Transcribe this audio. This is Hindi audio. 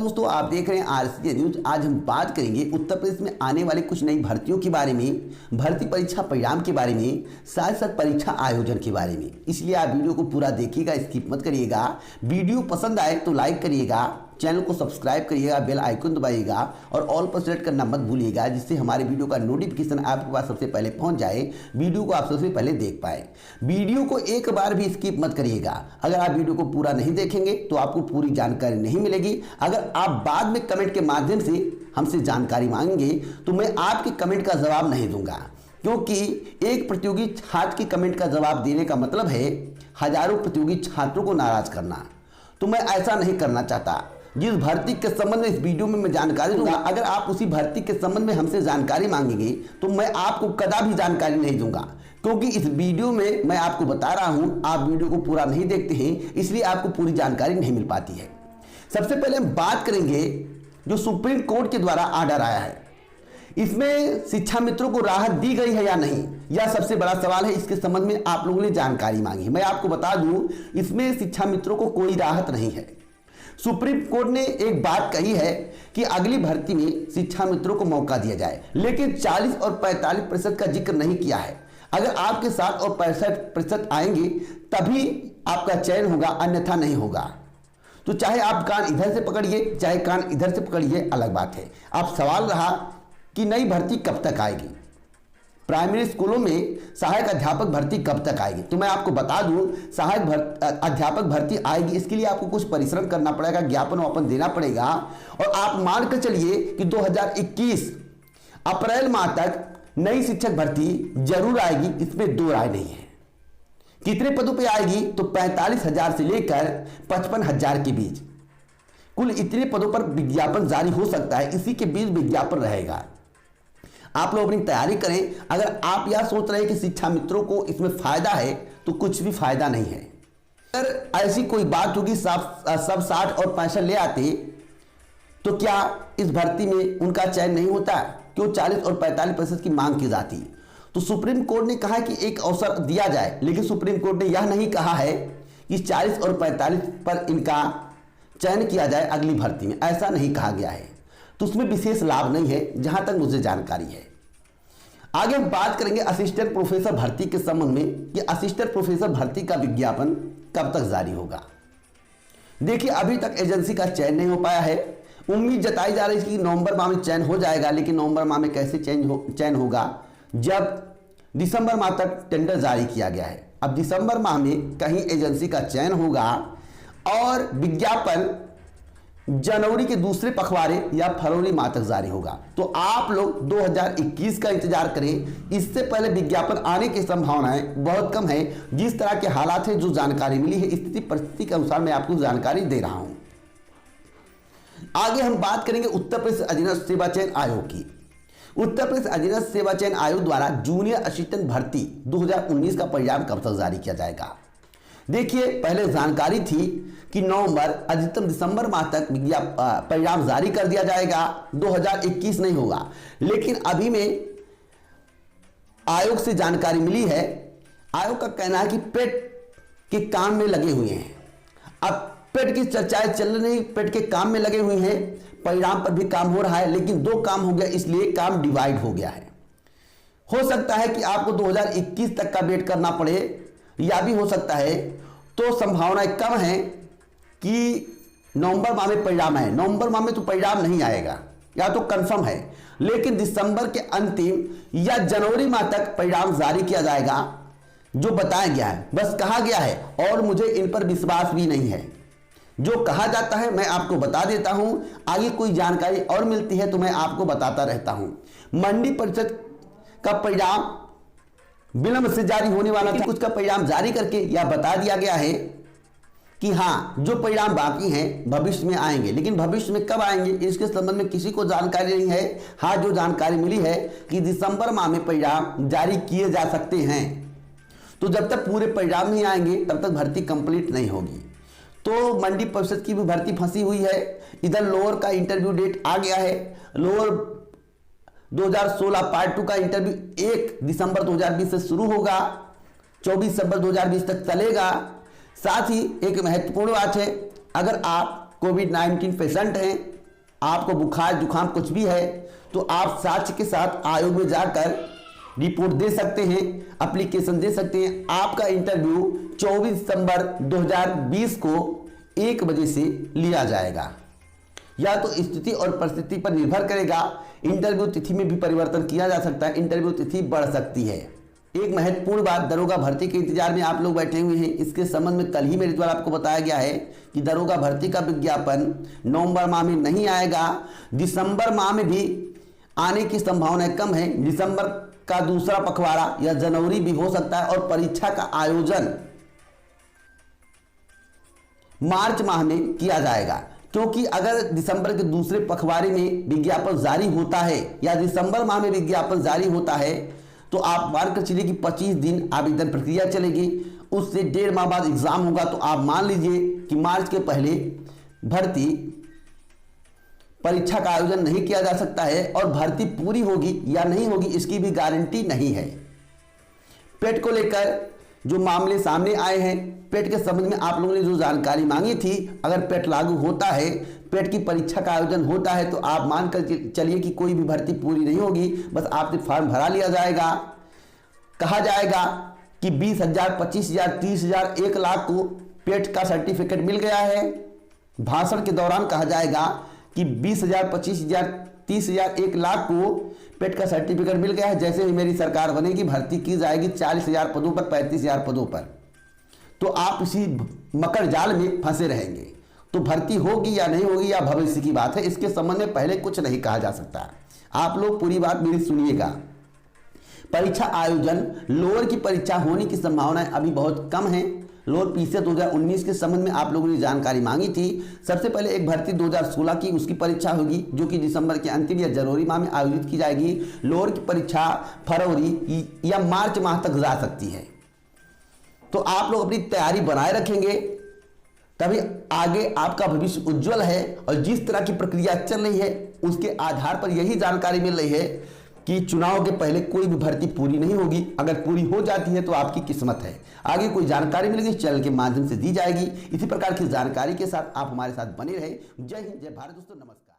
दोस्तों, आप देख रहे हैं आरसीए न्यूज। आज हम बात करेंगे उत्तर प्रदेश में आने वाले कुछ नई भर्तियों के बारे में, भर्ती परीक्षा परिणाम के बारे में, साथ साथ परीक्षा आयोजन के बारे में। इसलिए आप वीडियो को पूरा देखिएगा, स्किप मत करिएगा। वीडियो पसंद आए तो लाइक करिएगा, चैनल को सब्सक्राइब करिएगा, बेल आइकन दबाइएगा और ऑल पर सेलेक्ट करना मत भूलिएगा, जिससे हमारे वीडियो का नोटिफिकेशन आपके पास सबसे पहले पहुंच जाए, वीडियो को आप सबसे पहले देख पाए। वीडियो को एक बार भी स्किप मत करिएगा। अगर आप वीडियो को पूरा नहीं देखेंगे तो आपको पूरी जानकारी नहीं मिलेगी। अगर आप बाद में कमेंट के माध्यम से हमसे जानकारी मांगेंगे तो मैं आपके कमेंट का जवाब नहीं दूंगा, क्योंकि एक प्रतियोगी छात्र की कमेंट का जवाब देने का मतलब है हजारों प्रतियोगी छात्रों को नाराज करना। तो मैं ऐसा नहीं करना चाहता। जिस भर्ती के संबंध में इस वीडियो में मैं जानकारी दूंगा, अगर आप उसी भर्ती के संबंध में हमसे जानकारी मांगेंगे तो मैं आपको कदापि जानकारी नहीं दूंगा, क्योंकि इस वीडियो में मैं आपको बता रहा हूं, आप वीडियो को पूरा नहीं देखते हैं, इसलिए आपको पूरी जानकारी नहीं मिल पाती है। सबसे पहले हम बात करेंगे जो सुप्रीम कोर्ट के द्वारा आर्डर आया है, इसमें शिक्षा मित्रों को राहत दी गई है या नहीं, यह सबसे बड़ा सवाल है। इसके संबंध में आप लोगों ने जानकारी मांगी। मैं आपको बता दूं, इसमें शिक्षा मित्रों को कोई राहत नहीं है। सुप्रीम कोर्ट ने एक बात कही है कि अगली भर्ती में शिक्षा मित्रों को मौका दिया जाए, लेकिन 40 और 45% का जिक्र नहीं किया है। अगर आपके 60 और 65% आएंगे तभी आपका चयन होगा, अन्यथा नहीं होगा। तो चाहे आप कान इधर से पकड़िए चाहे कान इधर से पकड़िए, अलग बात है। अब सवाल रहा कि नई भर्ती कब तक आएगी, प्राइमरी स्कूलों में सहायक अध्यापक भर्ती कब तक आएगी। तो मैं आपको बता दूं, सहायक अध्यापक भर्ती आएगी, इसके लिए आपको कुछ परिश्रम करना पड़ेगा, ज्ञापन वापन देना पड़ेगा। और आप मान कर चलिए कि 2021 अप्रैल माह तक नई शिक्षक भर्ती जरूर आएगी, इसमें दो राय नहीं है। कितने पदों पे आएगी? तो 45,000 से लेकर 55,000 के बीच, कुल इतने पदों पर विज्ञापन जारी हो सकता है। इसी के बीच विज्ञापन रहेगा। आप लोग अपनी तैयारी करें। अगर आप यह सोच रहे हैं कि शिक्षा मित्रों को इसमें फायदा है, तो कुछ भी फायदा नहीं है। अगर ऐसी कोई बात होगी सब 60 और 65 ले आते, तो क्या इस भर्ती में उनका चयन नहीं होता? क्यों 40 और 45% की मांग की जाती? तो सुप्रीम कोर्ट ने कहा कि एक अवसर दिया जाए, लेकिन सुप्रीम कोर्ट ने यह नहीं कहा है कि 40 और 45 पर इनका चयन किया जाए अगली भर्ती में, ऐसा नहीं कहा गया है। तो उसमें विशेष लाभ नहीं है, जहां तक मुझे जानकारी है। आगे हम बात करेंगे असिस्टेंट प्रोफेसर भर्ती के संबंध में कि असिस्टेंट प्रोफेसर भर्ती का विज्ञापन कब तक जारी होगा। देखिए, अभी तक एजेंसी का चयन नहीं हो पाया है। उम्मीद जताई जा रही है कि नवंबर माह में चयन हो जाएगा, लेकिन नवंबर माह में कैसे चयन होगा, जब दिसंबर माह तक टेंडर जारी किया गया है। अब दिसंबर माह में कहीं एजेंसी का चयन होगा और विज्ञापन जनवरी के दूसरे पखवाड़े या फरवरी माह तक जारी होगा। तो आप लोग 2021 का इंतजार करें। इससे पहले विज्ञापन आने की संभावनाएं बहुत कम है। जिस तरह के हालात है, जो जानकारी मिली है, स्थिति परिस्थिति के अनुसार मैं आपको जानकारी दे रहा हूं। आगे हम बात करेंगे उत्तर प्रदेश अधीनस्थ सेवा चयन आयोग की। उत्तर प्रदेश अधीनस्थ सेवा चयन आयोग द्वारा जूनियर असिस्टेंट भर्ती 2019 का परिणाम कब तक जारी किया जाएगा। देखिए, पहले जानकारी थी कि नवंबर अधिकतम दिसंबर माह तक परिणाम जारी कर दिया जाएगा, 2021 नहीं होगा। लेकिन अभी में आयोग से जानकारी मिली है, आयोग का कहना है कि पेट के काम में लगे हुए हैं। अब पेट की चर्चाएं चल रही, पेट के काम में लगे हुए हैं, परिणाम पर भी काम हो रहा है, लेकिन दो काम हो गया, इसलिए काम डिवाइड हो गया है। हो सकता है कि आपको 2021 तक का वेट करना पड़े, या भी हो सकता है, तो संभावनाएं कम है कि नवंबर माह में परिणाम है। नवंबर माह में तो परिणाम नहीं आएगा, या तो कंफर्म है, लेकिन दिसंबर के अंतिम या जनवरी माह तक परिणाम जारी किया जाएगा, जो बताया गया है। बस कहा गया है, और मुझे इन पर विश्वास भी नहीं है। जो कहा जाता है मैं आपको बता देता हूं, आगे कोई जानकारी और मिलती है तो मैं आपको बताता रहता हूं। मंडी परिषद का परिणाम विलंब से जारी होने वाला था, कुछ का परिणाम जारी करके यह बता दिया गया है कि हां, जो परिणाम बाकी हैं भविष्य में आएंगे, लेकिन भविष्य में कब आएंगे इसके संबंध में किसी को जानकारी नहीं है। हां, जो जानकारी मिली है कि दिसंबर माह में परिणाम जारी किए जा सकते हैं। तो जब तक पूरे परिणाम नहीं आएंगे तब तक भर्ती कंप्लीट नहीं होगी। तो मंडी परिषद की भी भर्ती फंसी हुई है। इधर लोअर का इंटरव्यू डेट आ गया है। लोअर 2016 पार्ट 2 का इंटरव्यू 1 दिसंबर 2020 से शुरू होगा, 24 दिसंबर 2020 तक चलेगा। साथ ही एक महत्वपूर्ण बात है, अगर आप कोविड-19 पेशेंट हैं आपको बुखार जुखाम कुछ भी है तो आप साक्ष्य के साथ आयोग में जाकर रिपोर्ट दे सकते हैं, एप्लीकेशन दे सकते हैं। आपका इंटरव्यू 24 दिसंबर 2020 को 1 बजे से लिया जाएगा। या तो स्थिति और परिस्थिति पर निर्भर करेगा, इंटरव्यू तिथि में भी परिवर्तन किया जा सकता है, इंटरव्यू तिथि बढ़ सकती है। एक महत्वपूर्ण बात, दरोगा भर्ती के इंतजार में आप लोग बैठे हुए हैं, इसके संबंध में कल ही मेरे द्वारा आपको बताया गया है कि दरोगा भर्ती का विज्ञापन नवंबर माह में नहीं आएगा, दिसंबर माह में भी आने की संभावना कम है। दिसंबर का दूसरा पखवाड़ा या जनवरी भी हो सकता है और परीक्षा का आयोजन मार्च माह में किया जाएगा, क्योंकि अगर दिसंबर के दूसरे पखवाड़े में विज्ञापन जारी होता है या दिसंबर माह में विज्ञापन जारी होता है तो आप मानकर चलिए कि 25 दिन आवेदन प्रक्रिया चलेगी, उससे 1.5 माह बाद एग्जाम होगा। तो आप मान लीजिए कि मार्च के पहले भर्ती परीक्षा का आयोजन नहीं किया जा सकता है और भर्ती पूरी होगी या नहीं होगी इसकी भी गारंटी नहीं है। पेट को लेकर जो मामले सामने आए हैं, पेट के संबंध में आप लोगों ने जो जानकारी मांगी थी, अगर पेट लागू होता है, पेट की परीक्षा का आयोजन होता है तो आप मानकर चलिए कि कोई भी भर्ती पूरी नहीं होगी, बस आपसे फॉर्म भरा लिया जाएगा। कहा जाएगा कि 20,000, 25,000, 30,000, 1 लाख को पेट का सर्टिफिकेट मिल गया है। भाषण के दौरान कहा जाएगा कि 20,000, 25,000, 30,000, 1 लाख को पेट का सर्टिफिकेट मिल गया है। जैसे ही मेरी सरकार बनेगी भर्ती की जाएगी 40,000 पदों पर, 35,000 पदों पर, तो आप इसी मकर जाल में फंसे रहेंगे। तो भर्ती होगी या नहीं होगी या भविष्य की बात है, इसके संबंध में पहले कुछ नहीं कहा जा सकता। आप लोग पूरी बात मेरी सुनिएगा। परीक्षा आयोजन, लोअर की परीक्षा होने की संभावनाएं अभी बहुत कम है। लोअर पीसीएस 2019 के संबंध में आप लोगों ने जानकारी मांगी थी। सबसे पहले एक भर्ती 2016 की उसकी परीक्षा होगी जो कि दिसंबर के अंतिम या जनवरी माह में आयोजित की जाएगी। लोअर की परीक्षा फरवरी या मार्च माह तक जा सकती है। तो आप लोग अपनी तैयारी बनाए रखेंगे तभी आगे आपका भविष्य उज्जवल है। और जिस तरह की प्रक्रिया चल रही है उसके आधार पर यही जानकारी मिल रही है कि चुनाव के पहले कोई भी भर्ती पूरी नहीं होगी। अगर पूरी हो जाती है तो आपकी किस्मत है। आगे कोई जानकारी मिलेगी चैनल के माध्यम से दी जाएगी। इसी प्रकार की जानकारी के साथ आप हमारे साथ बने रहे। जय हिंद, जय भारत दोस्तों, नमस्कार।